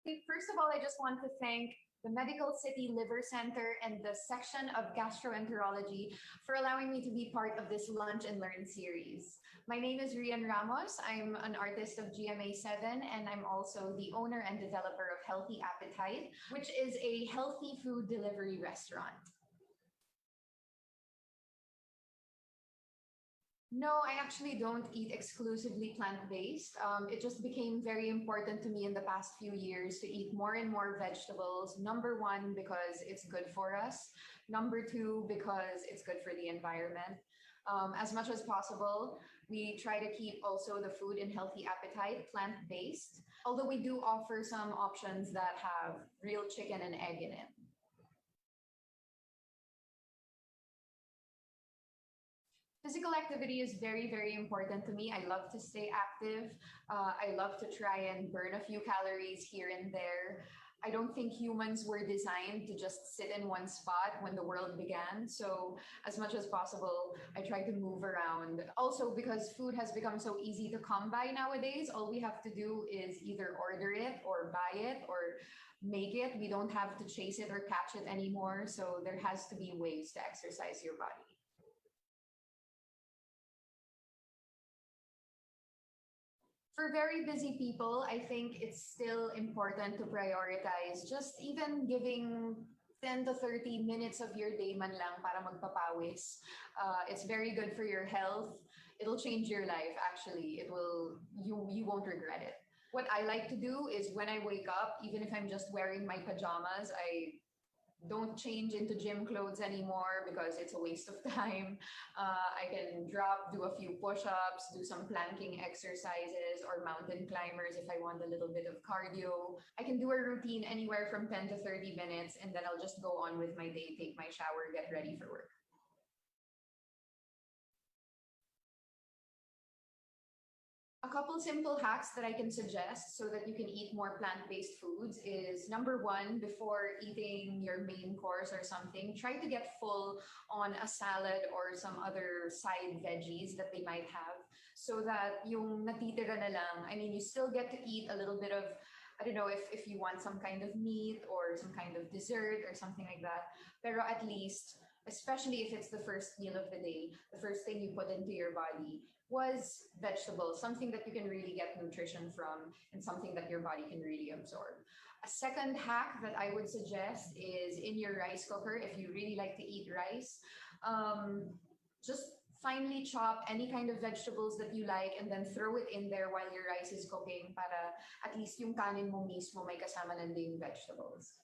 First of all, I just want to thank the Medical City Liver Center and the section of gastroenterology for allowing me to be part of this Lunch and Learn series. My name is Rhian Ramos. I'm an artist of GMA7, and I'm also the owner and developer of Healthy Appetite, which is a healthy food delivery restaurant. No, I actually don't eat exclusively plant-based. It just became very important to me in the past few years to eat more and more vegetables. Number one, because it's good for us. Number two, because it's good for the environment. As much as possible, we try to keep also the food in Healthy Appetite plant-based, although we do offer some options that have real chicken and egg in it. Physical activity is very, very important to me. I love to stay active. I love to try and burn a few calories here and there. I don't think humans were designed to just sit in one spot when the world began. So as much as possible, I try to move around. Also, because food has become so easy to come by nowadays, all we have to do is either order it or buy it or make it. We don't have to chase it or catch it anymore. So there has to be ways to exercise your body. For very busy people, I think it's still important to prioritize just even giving 10 to 30 minutes of your day man lang para magpapawis. It's very good for your health. It'll change your life, actually. You won't regret it. What I like to do is when I wake up, even if I'm just wearing my pajamas, I don't change into gym clothes anymore because it's a waste of time. I can do a few push-ups, do some planking exercises or mountain climbers if I want a little bit of cardio. I can do a routine anywhere from 10 to 30 minutes, and then I'll just go on with my day, take my shower, get ready for work. A couple simple hacks that I can suggest so that you can eat more plant-based foods is number one, before eating your main course or something, try to get full on a salad or some other side veggies that they might have so that yung natitira na lang, I mean, you still get to eat a little bit of, I don't know if you want some kind of meat or some kind of dessert or something like that, pero at least, especially if it's the first meal of the day, the first thing you put into your body was vegetables, something that you can really get nutrition from and something that your body can really absorb. A second hack that I would suggest is in your rice cooker, if you really like to eat rice, just finely chop any kind of vegetables that you like and then throw it in there while your rice is cooking para at least yung kanin mo mismo may kasama na ding vegetables.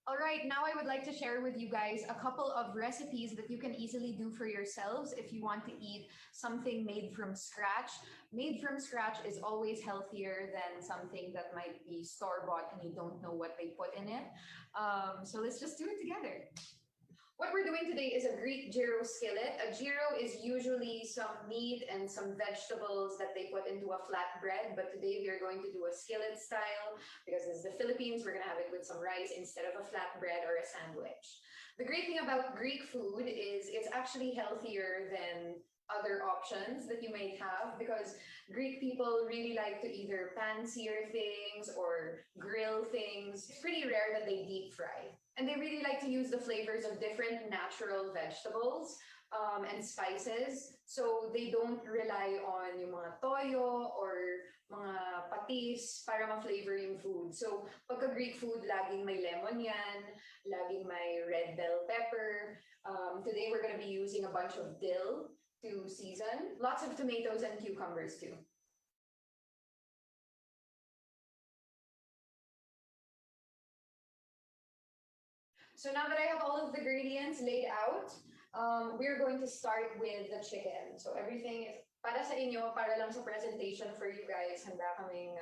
All right, now I would like to share with you guys a couple of recipes that you can easily do for yourselves if you want to eat something made from scratch. Made from scratch is always healthier than something that might be store-bought and you don't know what they put in it. So let's just do it together. What we're doing today is a Greek gyro skillet. A gyro is usually some meat and some vegetables that they put into a flatbread, but today we're going to do a skillet style because it's the Philippines, we're gonna have it with some rice instead of a flatbread or a sandwich. The great thing about Greek food is it's actually healthier than other options that you might have because Greek people really like to either pan-sear things or grill things. It's pretty rare that they deep fry. And they really like to use the flavors of different natural vegetables and spices. So they don't rely on yung mga toyo or mga patis para ma-flavor yung food. So pagka Greek food, laging may lemon yan, laging may red bell pepper. Today we're gonna be using a bunch of dill to season. Lots of tomatoes and cucumbers too. So now that I have all of the ingredients laid out, we're going to start with the chicken. So everything is para sa inyo, para lang sa presentation for you guys. Handa kaming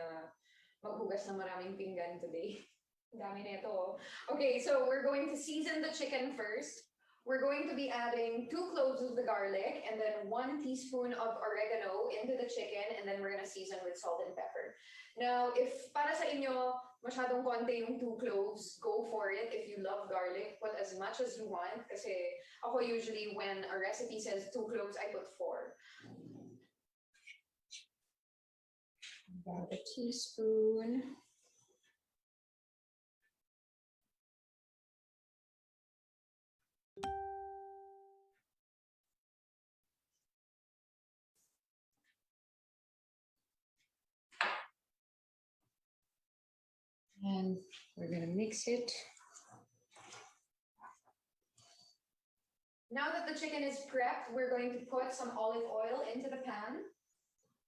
maghugas ng maraming pinggan today. Dami nito. Okay, so we're going to season the chicken first. We're going to be adding 2 cloves of the garlic and then 1 teaspoon of oregano into the chicken, and then we're gonna season with salt and pepper. Now, if para sa inyo masyadong konti yung 2 cloves, go for it. If you love garlic, put as much as you want. Kasi ako usually when a recipe says 2 cloves, I put 4. About a teaspoon. And we're gonna mix it. Now that the chicken is prepped, we're going to put some olive oil into the pan,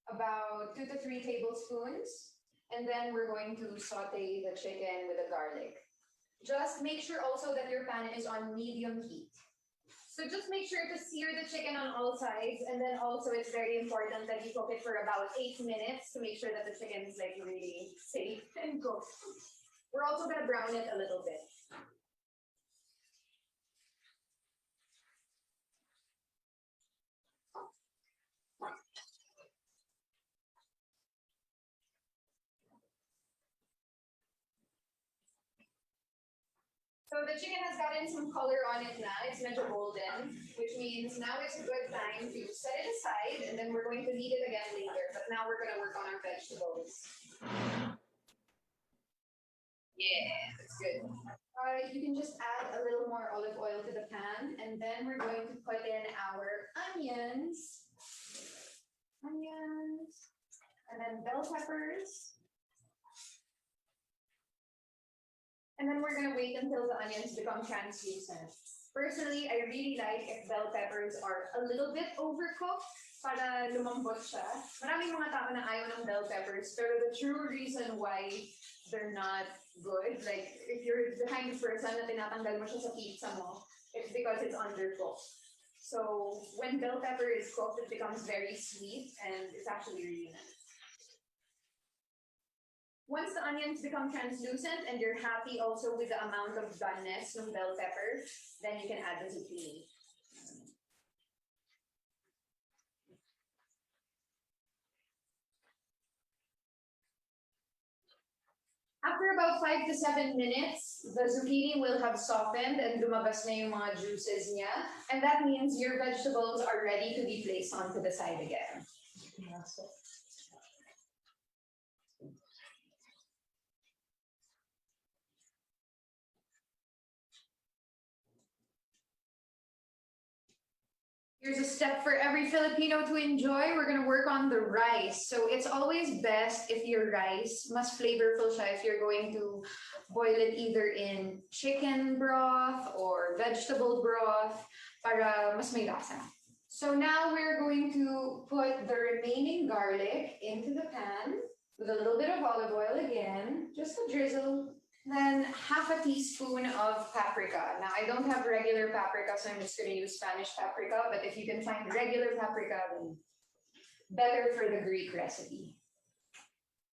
about 2 to 3 tablespoons. And then we're going to saute the chicken with the garlic. Just make sure also that your pan is on medium heat. So just make sure to sear the chicken on all sides, and then also it's very important that you cook it for about 8 minutes to make sure that the chicken is like really safe and cooked. We're also gonna brown it a little bit. So the chicken has gotten some color on it now. It's medyo golden, which means now it's a good time to set it aside, and then we're going to knead it again later. But now we're going to work on our vegetables. Yeah, that's good. You can just add a little more olive oil to the pan, and then we're going to put in our onions. And then bell peppers. And then we're gonna wait until the onions become translucent. Personally, I really like if bell peppers are a little bit overcooked para lumambot siya. Maraming mga tao na ayaw ng bell peppers, pero the true reason why they're not good, like if you're the kind of person na tinatanggal mo siya sa pizza mo, it's because it's undercooked. So when bell pepper is cooked, it becomes very sweet and it's actually really nice. Once the onions become translucent and you're happy also with the amount of doneness ng bell pepper, then you can add the zucchini. After about 5 to 7 minutes, the zucchini will have softened and lumabas na yung mga juices niya. And that means your vegetables are ready to be placed onto the side again. Here's a step for every Filipino to enjoy. We're gonna work on the rice. So it's always best if your rice, mas flavorful siya if you're going to boil it either in chicken broth or vegetable broth para mas may lasa. So now we're going to put the remaining garlic into the pan with a little bit of olive oil again, just a drizzle. Then half a teaspoon of paprika. Now I don't have regular paprika, so I'm just going to use Spanish paprika, but if you can find regular paprika, then better for the Greek recipe.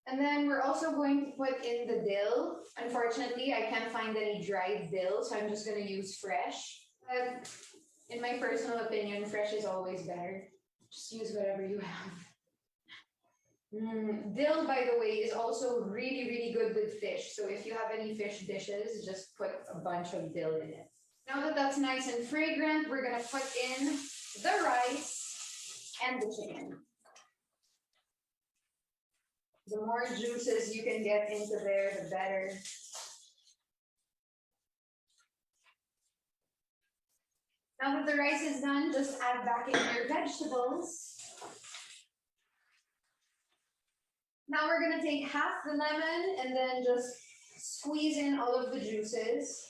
And then we're also going to put in the dill. Unfortunately, I can't find any dried dill, so I'm just going to use fresh. But in my personal opinion, fresh is always better. Just use whatever you have. Dill, by the way, is also really, really good with fish. So if you have any fish dishes, just put a bunch of dill in it. Now that that's nice and fragrant, we're gonna put in the rice and the chicken. The more juices you can get into there, the better. Now that the rice is done, just add back in your vegetables. Now we're gonna take half the lemon and then just squeeze in all of the juices.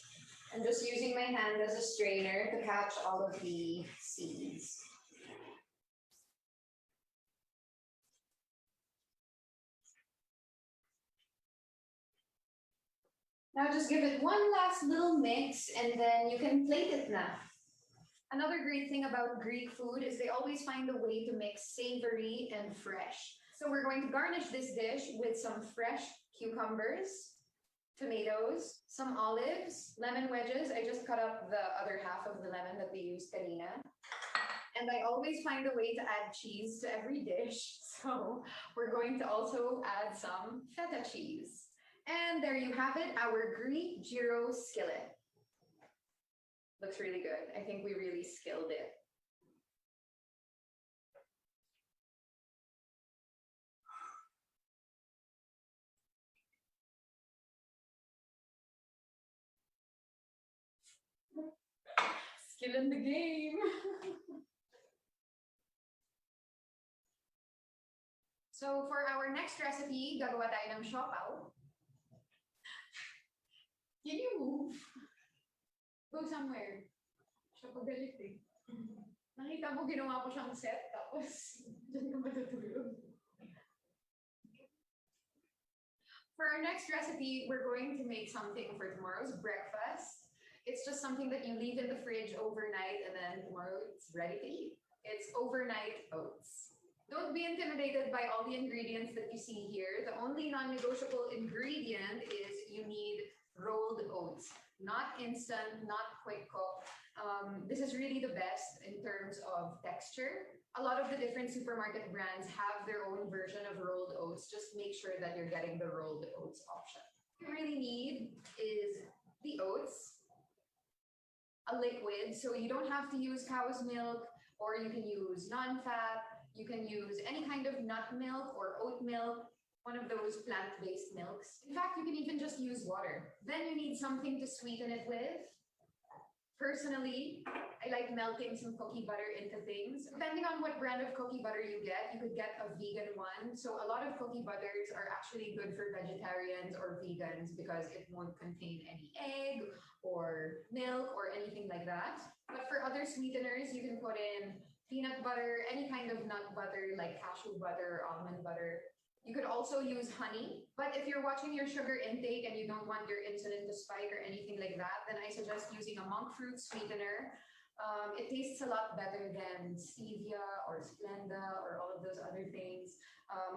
I'm just using my hand as a strainer to catch all of the seeds. Now just give it one last little mix and then you can plate it now. Another great thing about Greek food is they always find a way to mix savory and fresh. So we're going to garnish this dish with some fresh cucumbers, tomatoes, some olives, lemon wedges. I just cut up the other half of the lemon that we used kanina. And I always find a way to add cheese to every dish. So we're going to also add some feta cheese. And there you have it, our Greek gyro skillet. Looks really good. I think we really skilled it. Skill in the game. So for our next recipe, gagawa tayo ng siopaw. Can you move? Go somewhere. Siya pagalit eh. Nakita mo ginawa ko siyang set, tapos dyan ka matutulog. For our next recipe, we're going to make something for tomorrow's breakfast. It's just something that you leave in the fridge overnight and then tomorrow it's ready to eat. It's overnight oats. Don't be intimidated by all the ingredients that you see here. The only non-negotiable ingredient is you need rolled oats, not instant, not quick cook. This is really the best in terms of texture. A lot of the different supermarket brands have their own version of rolled oats. Just make sure that you're getting the rolled oats option. What you really need is the oats, a liquid, so you don't have to use cow's milk, or you can use non-fat, you can use any kind of nut milk or oat milk, one of those plant-based milks. In fact, you can even just use water. Then you need something to sweeten it with. Personally, I like melting some cookie butter into things. Depending on what brand of cookie butter you could get a vegan one. So a lot of cookie butters are actually good for vegetarians or vegans because it won't contain any egg or milk or anything like that. But for other sweeteners, you can put in peanut butter, any kind of nut butter like cashew butter or almond butter. You could also use honey, but if you're watching your sugar intake and you don't want your insulin to spike or anything like that, then I suggest using a monk fruit sweetener. It tastes a lot better than stevia or Splenda or all of those other things.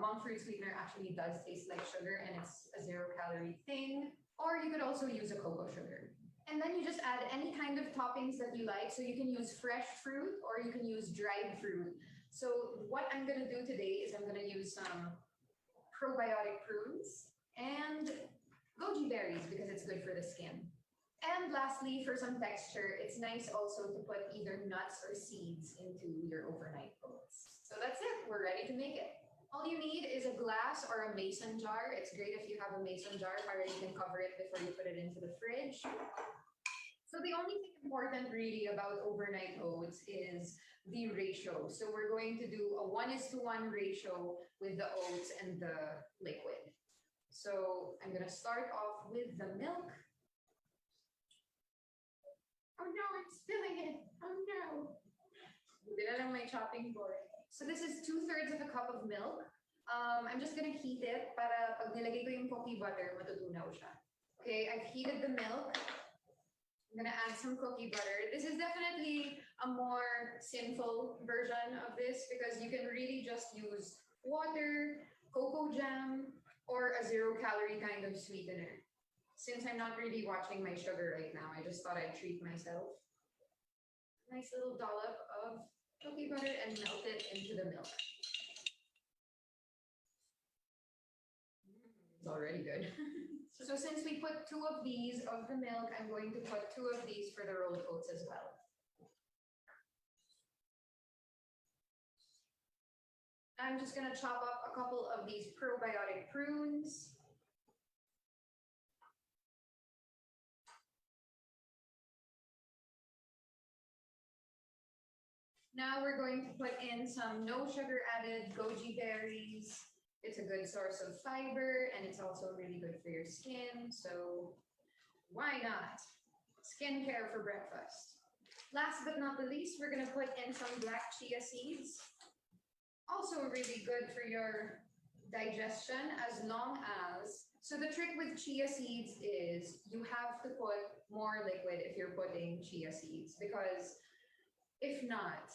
Monk fruit sweetener actually does taste like sugar and it's a 0-calorie thing. Or you could also use a cocoa sugar. And then you just add any kind of toppings that you like. So you can use fresh fruit or you can use dried fruit. So what I'm gonna do today is I'm gonna use some probiotic prunes and goji berries because it's good for the skin. And lastly, for some texture, it's nice also to put either nuts or seeds into your overnight oats. So that's it, we're ready to make it. All you need is a glass or a mason jar. It's great if you have a mason jar, or you can cover it before you put it into the fridge. So the only thing important really about overnight oats is the ratio. So we're going to do a 1:1 ratio with the oats and the liquid. So I'm gonna start off with the milk. Oh no, I'm spilling it. Oh no. Dila lang my chopping board. So this is 2/3 of a cup of milk. I'm just gonna heat it para pag nilagay ko yung cookie butter, matutunaw siya. Okay, I've heated the milk. I'm gonna add some cookie butter. This is definitely a more sinful version of this because you can really just use water, cocoa jam, or a 0-calorie kind of sweetener. Since I'm not really watching my sugar right now, I just thought I'd treat myself. Nice little dollop of cookie butter and melt it into the milk. It's already good. So since we put 2 of these of the milk, I'm going to put 2 of these for the rolled oats as well. I'm just gonna chop up a couple of these probiotic prunes. Now we're going to put in some no sugar added goji berries. It's a good source of fiber and it's also really good for your skin. So why not? Skincare for breakfast. Last but not the least, we're gonna put in some black chia seeds. Also really good for your digestion as long as, so the trick with chia seeds is you have to put more liquid if you're putting chia seeds because if not,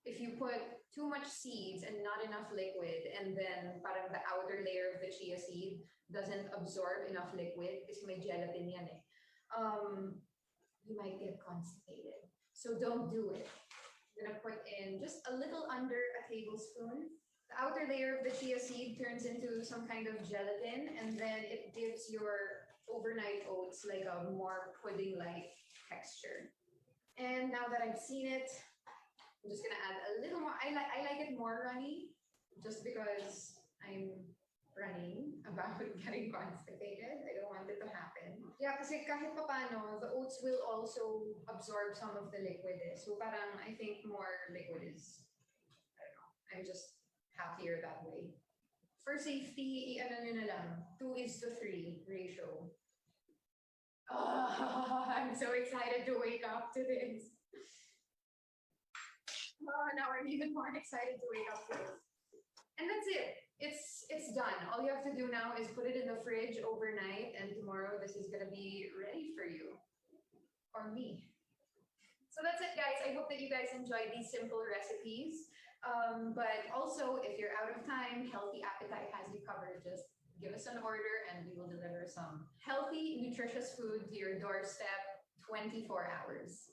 if you put too much seeds and not enough liquid and then parang the outer layer of the chia seed doesn't absorb enough liquid, kasi may gelatin yan eh, you might get constipated. So don't do it. I'm gonna put in just a little under a tablespoon. The outer layer of the chia seed turns into some kind of gelatin and then it gives your overnight oats like a more pudding-like texture. And now that I've seen it, I'm just gonna add a little more. I like it more runny just because I'm running about getting constipated. I don't want it to happen. Yeah, kasi kahit papano, the oats will also absorb some of the liquid. So parang I think more liquid is, I don't know, I'm just happier that way. For safety, i-ano nyo na lang, 2:3 ratio. I'm so excited to wake up to this. Oh, now I'm even more excited to wake up to this. And that's it. It's done. All you have to do now is put it in the fridge overnight, and tomorrow this is gonna be ready for you or me. So that's it, guys. I hope that you guys enjoyed these simple recipes. But also, if you're out of time, Healthy Appetite has you covered. Just give us an order, and we will deliver some healthy, nutritious food to your doorstep 24 hours.